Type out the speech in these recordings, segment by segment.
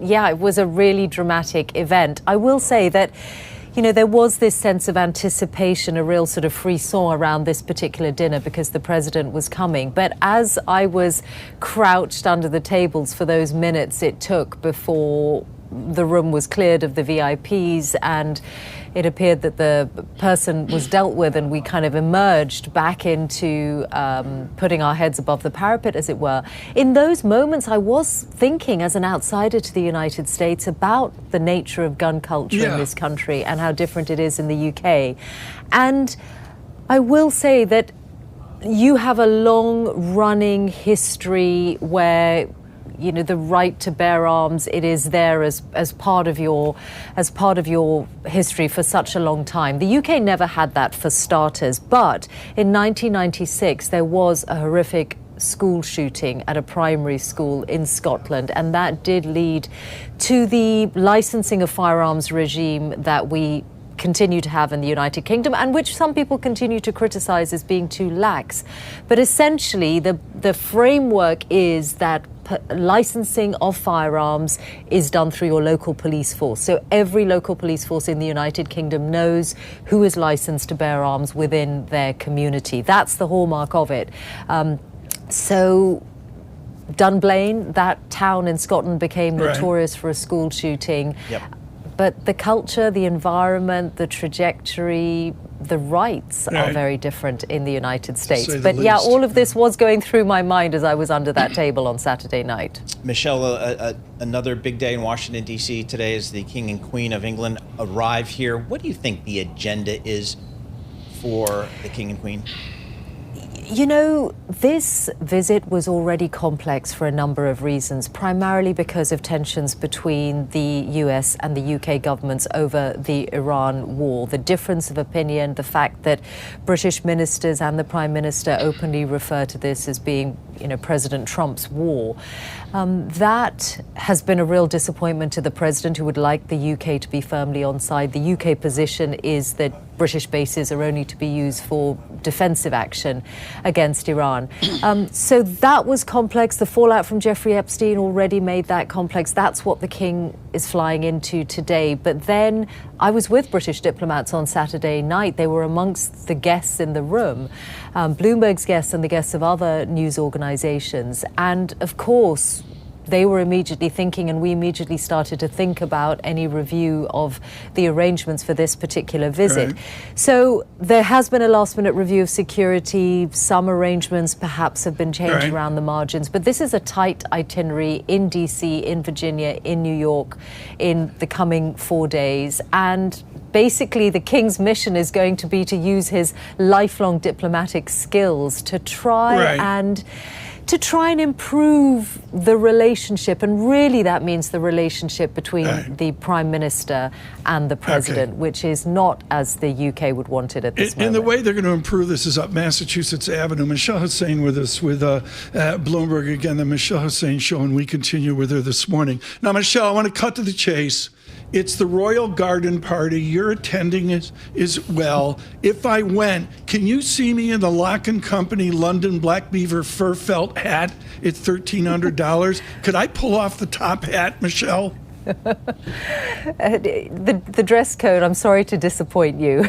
Yeah, it was a really dramatic event. I will say that, there was this sense of anticipation, a real sort of frisson around this particular dinner because the president was coming. But as I was crouched under the tables for those minutes it took before the room was cleared of the VIPs and it appeared that the person was dealt with and we kind of emerged back into putting our heads above the parapet, as it were. In those moments, I was thinking as an outsider to the United States about the nature of gun culture in this country and how different it is in the UK. And I will say that you have a long-running history where the right to bear arms, it is there as part of your history for such a long time. The UK never had that, for starters, but in 1996 there was a horrific school shooting at a primary school in Scotland, and that did lead to the licensing of firearms regime that we continue to have in the United Kingdom, and which some people continue to criticize as being too lax. But essentially the framework is that licensing of firearms is done through your local police force. So every local police force in the United Kingdom knows who is licensed to bear arms within their community. That's the hallmark of it. So Dunblane, that town in Scotland, became notorious for a school shooting. Yep. But the culture, the environment, the trajectory, the rights are very different in the United States. But yeah, all of this was going through my mind as I was under that table on Saturday night. Mishal, another big day in Washington, D.C. today as the King and Queen of England arrive here. What do you think the agenda is for the King and Queen? This visit was already complex for a number of reasons, primarily because of tensions between the US and the UK governments over the Iran war, the difference of opinion, the fact that British ministers and the Prime Minister openly refer to this as being, President Trump's war. That has been a real disappointment to the President, who would like the UK to be firmly on side. The UK position is that British bases are only to be used for defensive action against Iran. So that was complex. The fallout from Jeffrey Epstein already made that complex. That's what the King is flying into today. But then I was with British diplomats on Saturday night. They were amongst the guests in the room, Bloomberg's guests and the guests of other news organizations. And of course, they were immediately thinking, and we immediately started to think about any review of the arrangements for this particular visit. So there has been a last-minute review of security. Some arrangements perhaps have been changed around the margins, but this is a tight itinerary in D.C., in Virginia, in New York, in the coming 4 days. And basically, the King's mission is going to be to use his lifelong diplomatic skills to try and improve the relationship, and really that means the relationship between the Prime Minister and the President, which is not as the UK would want it at this moment. And the way they're going to improve this is up Massachusetts Avenue. Mishal Husain with us with Bloomberg, again, the Mishal Husain Show, and we continue with her this morning. Now, Mishal, I want to cut to the chase. It's the Royal Garden Party. You're attending it as well. If I went, can you see me in the Lock & Company London Black Beaver fur felt hat at $1,300? Could I pull off the top hat, Mishal? The dress code, I'm sorry to disappoint you,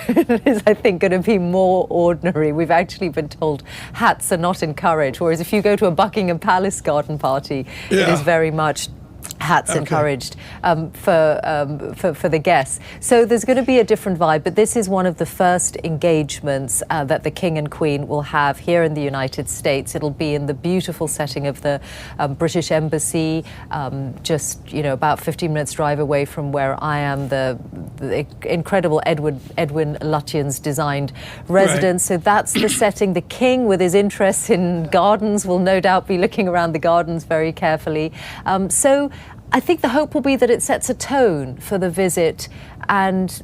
is, I think, going to be more ordinary. We've actually been told hats are not encouraged, whereas if you go to a Buckingham Palace garden party, it is very much hats encouraged for the guests. So there's going to be a different vibe, but this is one of the first engagements that the King and Queen will have here in the United States. It'll be in the beautiful setting of the British Embassy, just about 15 minutes drive away from where I am, the incredible Edwin Lutyens designed residence. So that's the setting. The King, with his interests in gardens, will no doubt be looking around the gardens very carefully. So I think the hope will be that it sets a tone for the visit and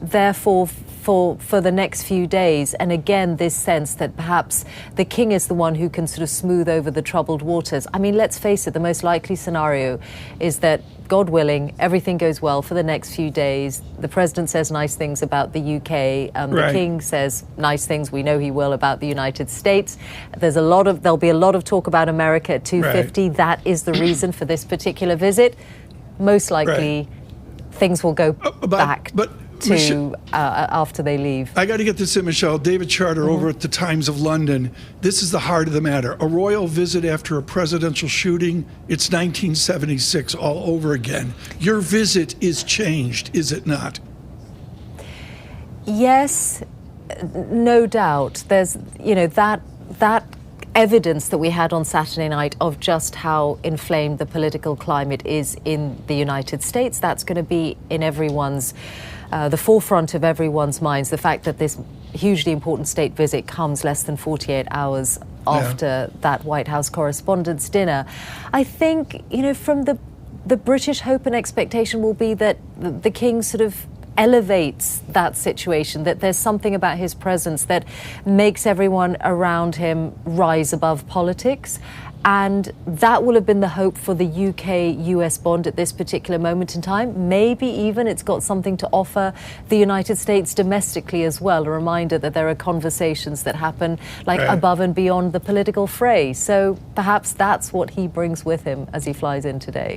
therefore for the next few days. And again, this sense that perhaps the king is the one who can sort of smooth over the troubled waters. I mean, let's face it, the most likely scenario is that, God willing, everything goes well for the next few days. The president says nice things about the UK. The king says nice things, we know he will, about the United States. There'll be a lot of talk about America at 2:50. That is the reason for this particular visit. Most likely, things will go back to after they leave. I got to get this in, Michelle. David Charter over at the Times of London. This is the heart of the matter. A royal visit after a presidential shooting. It's 1976 all over again. Your visit is changed, is it not? Yes, no doubt. There's, that evidence that we had on Saturday night of just how inflamed the political climate is in the United States. That's going to be in everyone's the forefront of everyone's minds. The fact that this hugely important state visit comes less than 48 hours after that White House Correspondents' dinner. I think, from the British hope and expectation will be that the king sort of elevates that situation, that there's something about his presence that makes everyone around him rise above politics. And that will have been the hope for the UK-US bond at this particular moment in time. Maybe even it's got something to offer the United States domestically as well, a reminder that there are conversations that happen above and beyond the political fray. So perhaps that's what he brings with him as he flies in today.